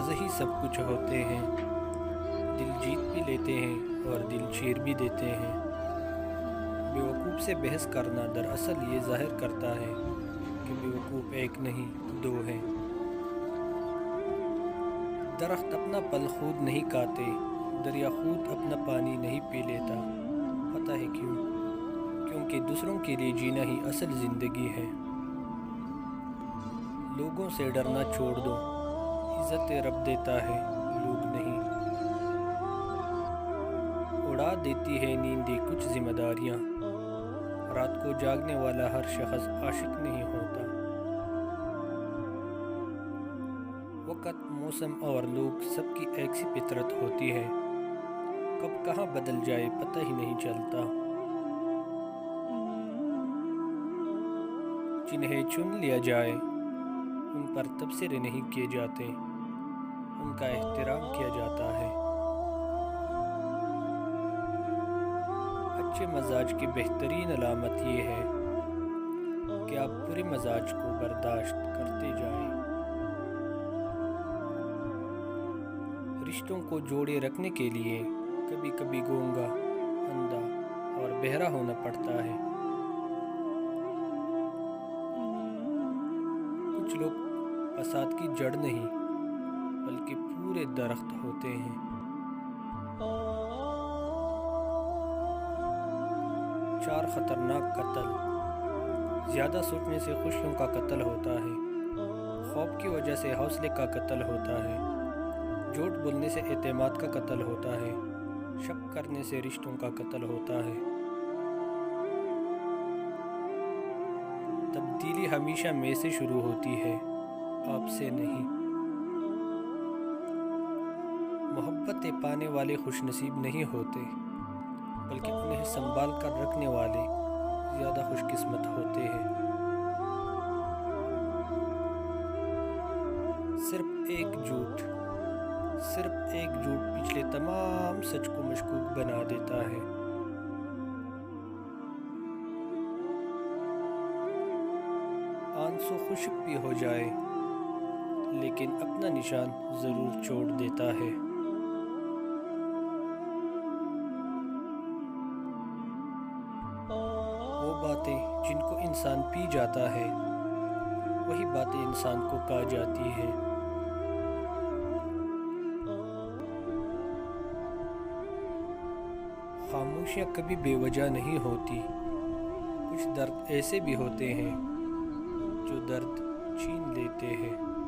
واضح ہی سب کچھ ہوتے ہیں، دل جیت بھی لیتے ہیں اور دل چیر بھی دیتے ہیں۔ بیوقوف سے بحث کرنا دراصل یہ ظاہر کرتا ہے کہ بیوقوف ایک نہیں دو ہیں۔ درخت اپنا پھل خود نہیں کھاتے، دریا خود اپنا پانی نہیں پی لیتا۔ پتہ ہے کیوں؟ کیونکہ دوسروں کے لیے جینا ہی اصل زندگی ہے۔ لوگوں سے ڈرنا چھوڑ دو، عزت رب دیتا ہے، لوگ نہیں۔ اڑا دیتی ہے نیندیں کچھ ذمہ داریاں، رات کو جاگنے والا ہر شخص عاشق نہیں ہوتا۔ وقت، موسم اور لوگ سب کی ایک سی فطرت ہوتی ہے، کب کہاں بدل جائے پتہ ہی نہیں چلتا۔ جنہیں چن لیا جائے ان پر تبصرے نہیں کیے جاتے، ان کا احترام کیا جاتا ہے۔ اچھے مزاج کی بہترین علامت یہ ہے کہ آپ برے مزاج کو برداشت کرتے جائیں۔ رشتوں کو جوڑے رکھنے کے لیے کبھی کبھی گونگا، اندھا اور بہرا ہونا پڑتا ہے۔ کچھ لوگ فساد کی جڑ نہیں بلکہ پورے درخت ہوتے ہیں۔ چار خطرناک قتل۔ زیادہ سوچنے سے خوشیوں کا قتل ہوتا ہے، خوف کی وجہ سے حوصلے کا قتل ہوتا ہے، جھوٹ بولنے سے اعتماد کا قتل ہوتا ہے، شک کرنے سے رشتوں کا قتل ہوتا ہے۔ تبدیلی ہمیشہ میں سے شروع ہوتی ہے، آپ سے نہیں۔ محبت پانے والے خوش نصیب نہیں ہوتے بلکہ انہیں سنبھال کر رکھنے والے زیادہ خوش قسمت ہوتے ہیں۔ صرف ایک جھوٹ پچھلے تمام سچ کو مشکوک بنا دیتا ہے۔ آنسو خشک بھی ہو جائے لیکن اپنا نشان ضرور چھوڑ دیتا ہے۔ وہ باتیں جن کو انسان پی جاتا ہے وہی باتیں انسان کو کھا جاتی ہیں۔ خاموشیاں کبھی بے وجہ نہیں ہوتی، کچھ درد ایسے بھی ہوتے ہیں جو درد چھین لیتے ہیں۔